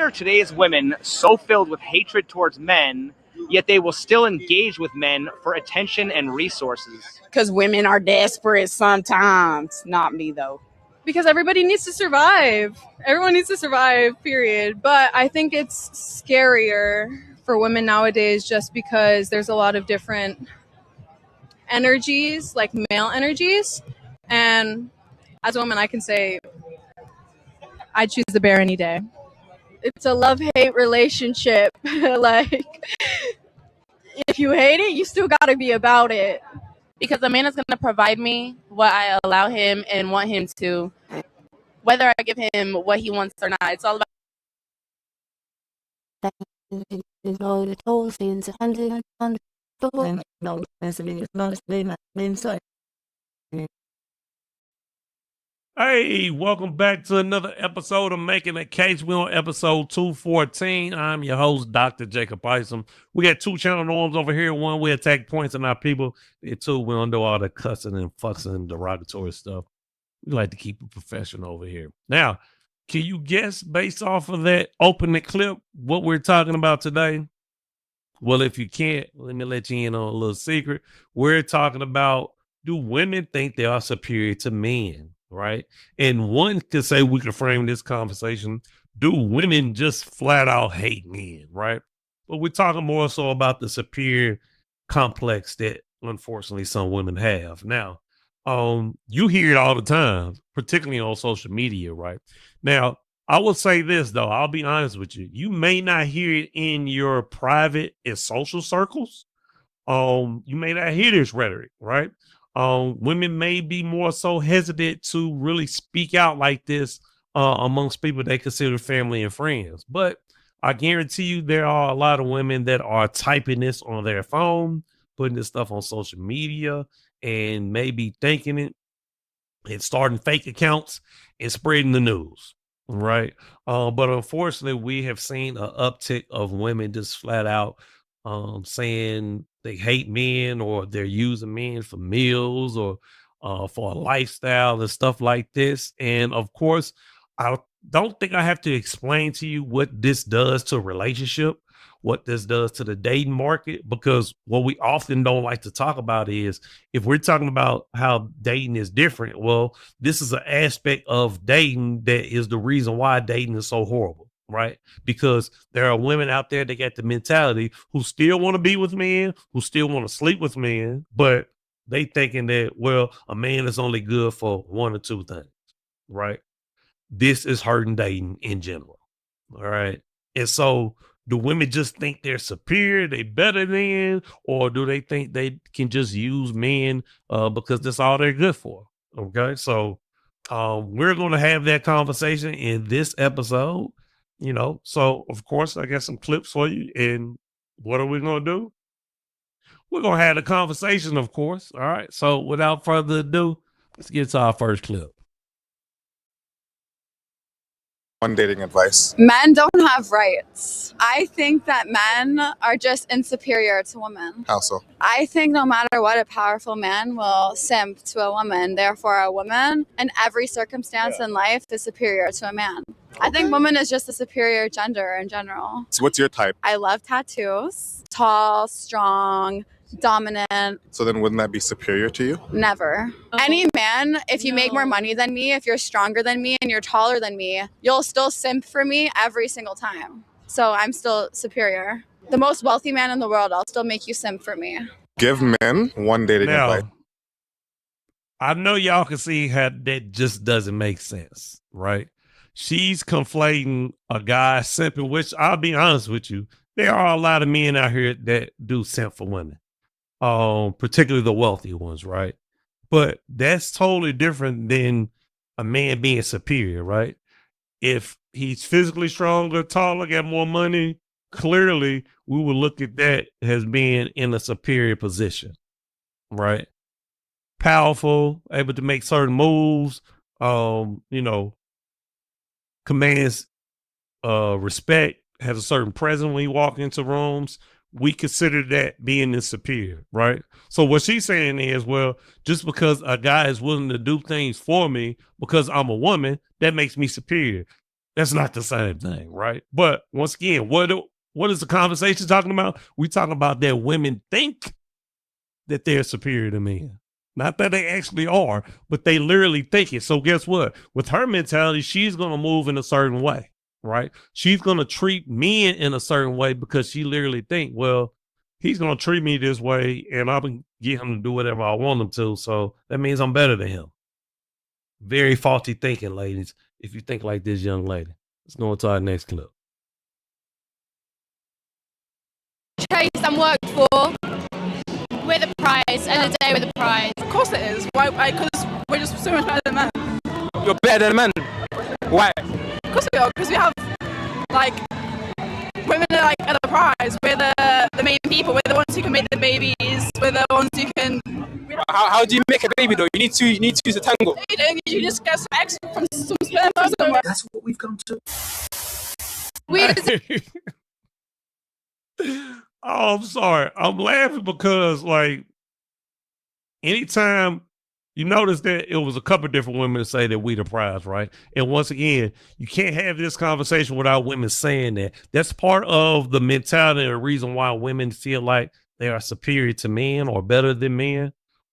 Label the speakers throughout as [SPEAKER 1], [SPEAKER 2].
[SPEAKER 1] are today's women so filled with hatred towards men, yet they will still engage with men for attention and resources?
[SPEAKER 2] Because women are desperate sometimes. Not me, though.
[SPEAKER 3] Because everybody needs to survive. Everyone needs to survive, period. But I think it's scarier for women nowadays just because there's a lot of different energies, like male energies. And as a woman, I can say I choose the bear any day. It's a love-hate relationship. Like, if you hate it, you still got to be about it.
[SPEAKER 4] Because a man is going to provide me what I allow him and want him to, whether I give him what he wants or not. It's all about.
[SPEAKER 5] Hey, welcome back to another episode of Making a Case. We're on episode 214. I'm your host, Dr. Jacob Isom. We got two channel norms over here. One, we attack points on our people. And two, we don't do all the cussing and fussing and derogatory stuff. We like to keep it professional over here. Now, can you guess based off of that opening clip what we're talking about today? Well, if you can't, let me let you in on a little secret. We're talking about, do women think they are superior to men? Right. And one could say we could frame this conversation. Do women just flat out hate men? Right. But we're talking more so about the superior complex that unfortunately some women have. Now, you hear it all the time, particularly on social media. Right. Now, I will say this, though. I'll be honest with you. You may not hear it in your private and social circles. You may not hear this rhetoric. Right. Women may be more so hesitant to really speak out like this amongst people they consider family and friends. But I guarantee you there are a lot of women that are typing this on their phone, putting this stuff on social media, and maybe thinking it and starting fake accounts and spreading the news. Right. But unfortunately, we have seen an uptick of women just flat out saying they hate men, or they're using men for meals or for a lifestyle and stuff like this. And of course, I don't think I have to explain to you what this does to a relationship, what this does to the dating market, because what we often don't like to talk about is, if we're talking about how dating is different, well, this is an aspect of dating that is the reason why dating is so horrible. Right. Because there are women out there that got the mentality who still want to be with men, who still want to sleep with men, but they thinking that, well, a man is only good for one or two things. Right. This is hurting dating in general. All right. And so do women just think they're superior, they better than, or do they think they can just use men because that's all they're good for? Okay. So we're going to have that conversation in this episode. You know, so of course I got some clips for you. And what are we going to do? We're going to have a conversation, of course. All right. So without further ado, let's get to our first clip.
[SPEAKER 6] One dating advice.
[SPEAKER 7] Men don't have rights. I think that men are just inferior to women.
[SPEAKER 6] How so?
[SPEAKER 7] I think no matter what, a powerful man will simp to a woman. Therefore, a woman in every circumstance in life is superior to a man. Okay. I think woman is just a superior gender in general.
[SPEAKER 6] So what's your type?
[SPEAKER 7] I love tattoos. Tall, strong, dominant.
[SPEAKER 6] So then wouldn't that be superior to you?
[SPEAKER 7] Never. Any man, if you make more money than me, if you're stronger than me and you're taller than me, you'll still simp for me every single time. So I'm still superior. The most wealthy man in the world, I'll still make you simp for me.
[SPEAKER 6] Give men one dating advice.
[SPEAKER 5] I know y'all can see how that just doesn't make sense, right? She's conflating a guy simping, which I'll be honest with you, there are a lot of men out here that do simp for women. Particularly the wealthy ones, right? But that's totally different than a man being superior, right? If he's physically stronger, taller, got more money, clearly we would look at that as being in a superior position, right? Powerful, able to make certain moves, commands respect, has a certain presence when you walk into rooms. We consider that being the superior, right? So what she's saying is, well, just because a guy is willing to do things for me because I'm a woman, that makes me superior. That's not the same thing, right? But once again, what is the conversation talking about? We talking about that women think that they're superior to men. Not that they actually are, but they literally think it. So guess what? With her mentality, she's going to move in a certain way, right? She's going to treat men in a certain way because she literally think, well, he's going to treat me this way and I'm going to get him to do whatever I want him to. So that means I'm better than him. Very faulty thinking, ladies. If you think like this young lady. Let's go into our next clip.
[SPEAKER 8] Chase and worked for. We're the prize. End of the day, we're the prize.
[SPEAKER 2] Of course it is. Why? Because we're just so much better than men.
[SPEAKER 9] You're better than men. Why?
[SPEAKER 2] Of course we are. Because we have, like, women are like at the prize. We're the main people. We're the ones who can make the babies. We're the ones who can.
[SPEAKER 9] How do you make a baby though? You need to use a tangle.
[SPEAKER 2] You just get some eggs from some sperm from somewhere.
[SPEAKER 10] That's what we've come to.
[SPEAKER 5] Oh, I'm sorry. I'm laughing because, like, anytime you notice that it was a couple of different women that say that we the prize, right? And once again, you can't have this conversation without women saying that. That's part of the mentality and the reason why women feel like they are superior to men or better than men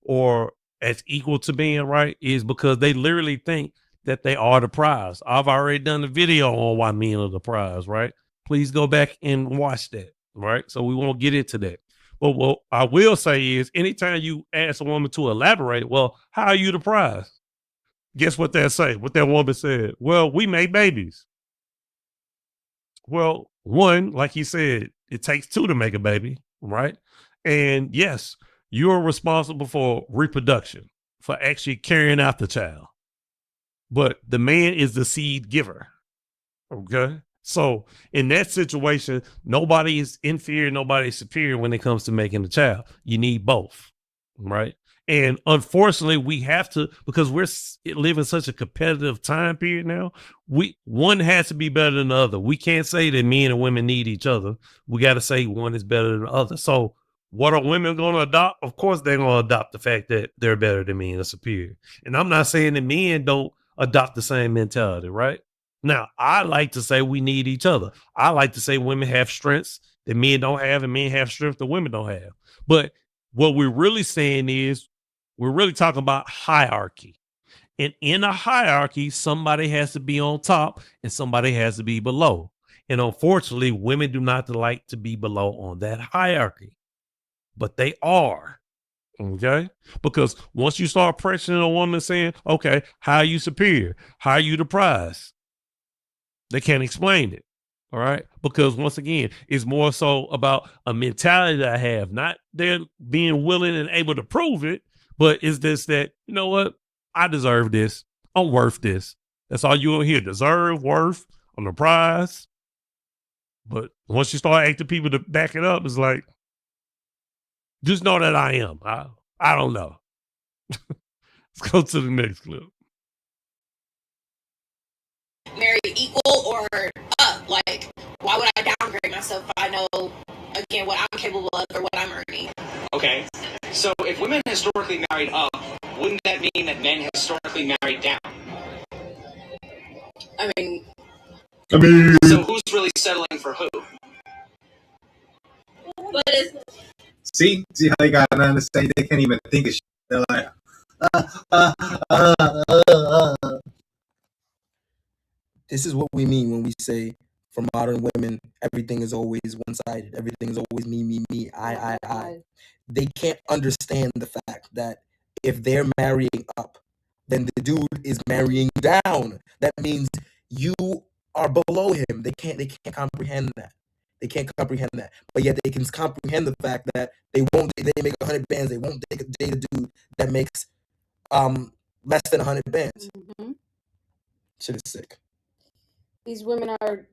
[SPEAKER 5] or as equal to men, right? Is because they literally think that they are the prize. I've already done a video on why men are the prize, right? Please go back and watch that, right? So we won't get into that. But what I will say is anytime you ask a woman to elaborate, well, how are you the prize? Guess what they say? What that woman said? Well, we make babies. Well, one, like he said, it takes two to make a baby, right? And yes, you're responsible for reproduction, for actually carrying out the child. But the man is the seed giver, okay? So in that situation, nobody is inferior, nobody is superior when it comes to making a child. You need both, right? And unfortunately, we have to, because we're living such a competitive time period now, one has to be better than the other. We can't say that men and women need each other. We got to say one is better than the other. So what are women going to adopt? Of course, they're going to adopt the fact that they're better than men and superior. And I'm not saying that men don't adopt the same mentality, right? Now, I like to say we need each other. I like to say women have strengths that men don't have and men have strengths that women don't have. But what we're really saying is we're really talking about hierarchy. And in a hierarchy, somebody has to be on top and somebody has to be below. And unfortunately, women do not like to be below on that hierarchy. But they are. Okay, because once you start pressuring a woman saying, okay, how are you superior? How are you the prize? They can't explain it. All right. Because once again, it's more so about a mentality that I have, not they're being willing and able to prove it, but is this that, you know what? I deserve this. I'm worth this. That's all you hear. Deserve, worth, on the prize. But once you start asking people to back it up, it's like, just know that I am. I don't know. Let's go to the next clip.
[SPEAKER 11] Very equal or up. Like, why would I downgrade myself if I know, again, what I'm capable of or what I'm earning? Okay. So if women historically married up, wouldn't that mean that men historically married down? I mean, so who's really settling for who? But it's...
[SPEAKER 10] See how they got nothing to say? They can't even think of shit. They're like, This is what we mean when we say for modern women, everything is always one-sided. Everything is always me, I. They can't understand the fact that if they're marrying up, then the dude is marrying down. That means you are below him. They can't comprehend that. They can't comprehend that. But yet they can comprehend the fact that they make 100 bands. They won't date a dude that makes less than 100 bands.
[SPEAKER 12] Mm-hmm.
[SPEAKER 10] Shit is sick.
[SPEAKER 12] These women are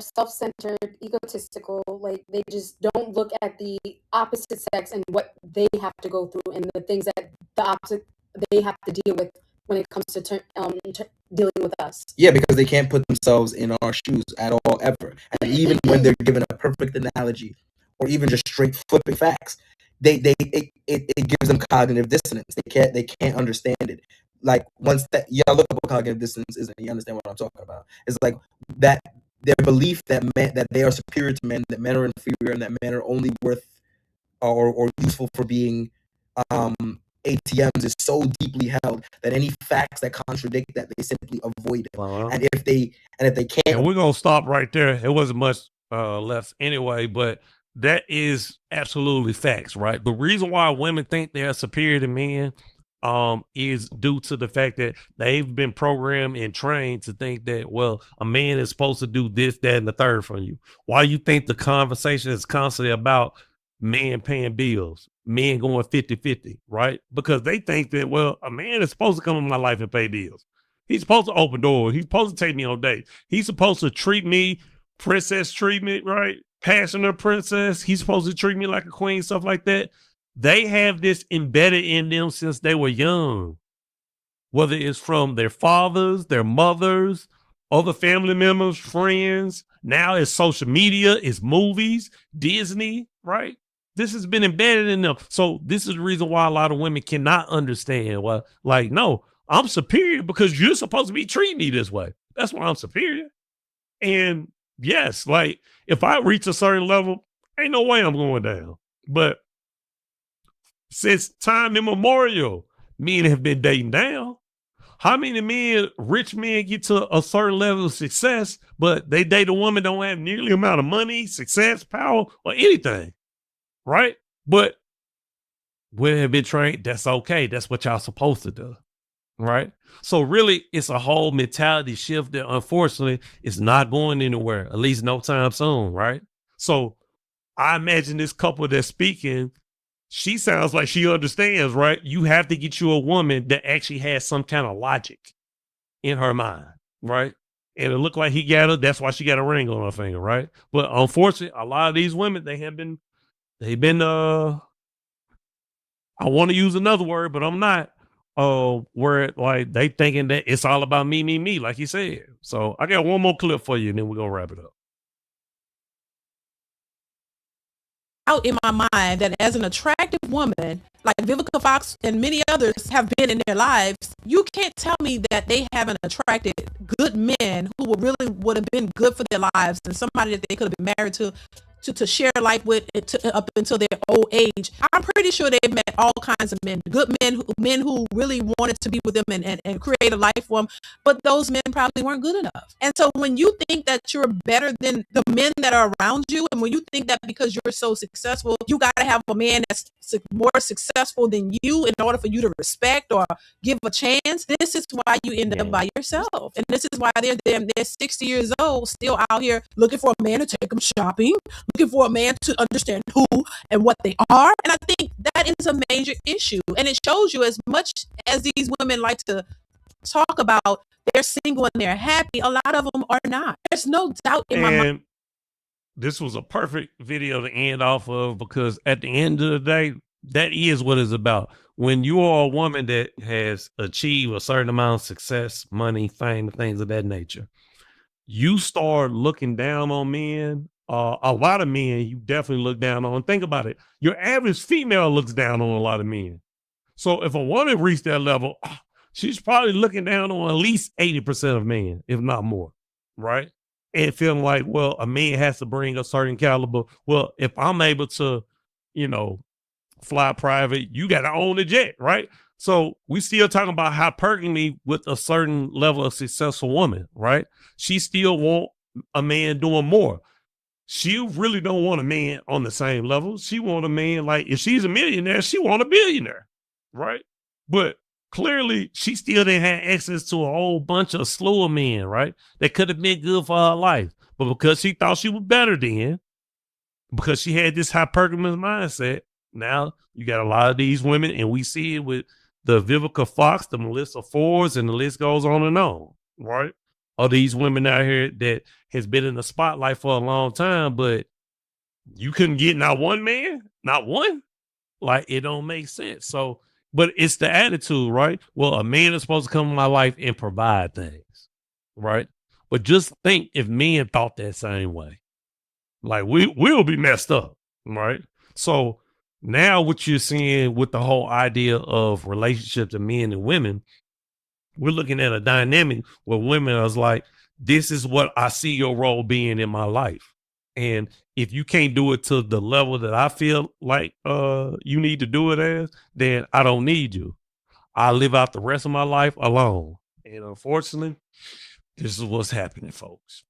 [SPEAKER 12] self-centered, egotistical. Like, they just don't look at the opposite sex and what they have to go through and the things that the opposite they have to deal with when it comes to dealing with us.
[SPEAKER 10] Yeah, because they can't put themselves in our shoes at all, ever. And even when they're given a perfect analogy or even just straight flipping facts, it gives them cognitive dissonance. They can't understand it. like once that y'all look up what cognitive dissonance is, and you understand what I'm talking about. It's like that their belief that they are superior to men, that men are inferior, and that men are only worth or useful for being ATMs is so deeply held that any facts that contradict that, they simply avoid it. And if they can't,
[SPEAKER 5] and we're gonna stop right there. It wasn't much left anyway, but that is absolutely facts, right? The reason why women think they're superior to men is due to the fact that they've been programmed and trained to think that, well, a man is supposed to do this, that, and the third for you. Why you think the conversation is constantly about men paying bills, men going 50-50, right? Because they think that, well, a man is supposed to come in my life and pay bills. He's supposed to open doors. He's supposed to take me on dates. He's supposed to treat me princess treatment, right? Passionate princess. He's supposed to treat me like a queen, stuff like that. They have this embedded in them since they were young, whether it's from their fathers, their mothers, other family members, friends. Now it's social media, it's movies, Disney, right? This has been embedded in them. So this is the reason why a lot of women cannot understand. Well, like, no, I'm superior because you're supposed to be treating me this way. That's why I'm superior. And yes, like if I reach a certain level, ain't no way I'm going down. But since time immemorial, men have been dating down. How many men, rich men, get to a certain level of success, but they date a woman don't have nearly the amount of money, success, power, or anything, right? But women have been trained, that's okay. That's what y'all supposed to do, right? So really, it's a whole mentality shift that unfortunately is not going anywhere, at least no time soon, right? So I imagine this couple that's speaking, she sounds like she understands, right? You have to get you a woman that actually has some kind of logic in her mind, right? And it looked like he got her. That's why she got a ring on her finger, right? But unfortunately, a lot of these women, they've been, I want to use another word, but I'm not, where like they thinking that it's all about me, like you said. So I got one more clip for you and then we're going to wrap it up.
[SPEAKER 13] Out in my mind that as an attractive woman, like Vivica Fox and many others have been in their lives, you can't tell me that they haven't attracted good men who would have been good for their lives and somebody that they could have been married to share life with up until their old age. I'm pretty sure they've met all kinds of men, good men who really wanted to be with them and create a life for them, but those men probably weren't good enough. And so when you think that you're better than the men that are around you, and when you think that because you're so successful, you got to have a man that's more successful than you in order for you to respect or give a chance, this is why you end up by yourself. And this is why they're 60 years old, still out here looking for a man to take them shopping, looking for a man to understand who and what they are. And I think that is a major issue. And it shows you, as much as these women like to talk about they're single and they're happy, a lot of them are not. There's no doubt in my mind.
[SPEAKER 5] This was a perfect video to end off of, because at the end of the day, that is what it's about. When you are a woman that has achieved a certain amount of success, money, fame, things of that nature, you start looking down on men. A lot of men you definitely look down on. Think about it. Your average female looks down on a lot of men. So if a woman reached that level, she's probably looking down on at least 80% of men, if not more, right? And feeling like, well, a man has to bring a certain caliber. Well, if I'm able to, fly private, you got to own the jet, right? So we still talking about hypergamy with a certain level of successful woman, right? She still want a man doing more. She really don't want a man on the same level. She want a man, like, if she's a millionaire, she want a billionaire, right? But clearly she still didn't have access to a whole bunch of slew of men, right? That could have been good for her life. But because she thought she was better then, because she had this hypergamous mindset, now you got a lot of these women, and we see it with the Vivica Fox, the Melissa Fords, and the list goes on, right? All these women out here that has been in the spotlight for a long time, but you couldn't get not one man, not one. Like, it don't make sense. So, but it's the attitude, right? Well, a man is supposed to come in my life and provide things, right? But just think if men thought that same way, like we'll be messed up, right? So now what you're seeing with the whole idea of relationships of men and women, We're looking at a dynamic where women are like, this is what I see your role being in my life. And if you can't do it to the level that I feel like you need to do it as, then I don't need you. I live out the rest of my life alone. And unfortunately, this is what's happening, folks.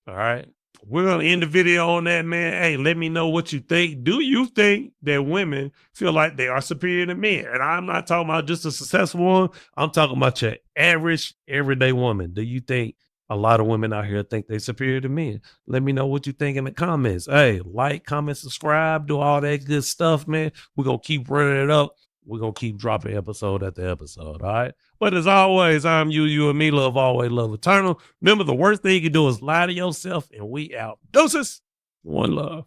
[SPEAKER 5] All right. We're going to end the video on that, man. Hey, let me know what you think. Do you think that women feel like they are superior to men? And I'm not talking about just a successful one. I'm talking about your average, everyday woman. Do you think a lot of women out here think they're superior to men? Let me know what you think in the comments. Hey, like, comment, subscribe, do all that good stuff, man. We're going to keep running it up. We're going to keep dropping episode after episode, all right? But as always, I'm you and me, love always, love eternal. Remember, the worst thing you can do is lie to yourself, and we out. Deuces. One love.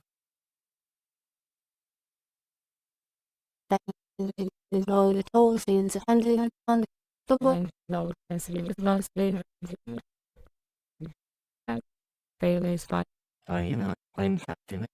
[SPEAKER 14] Famous, but I'm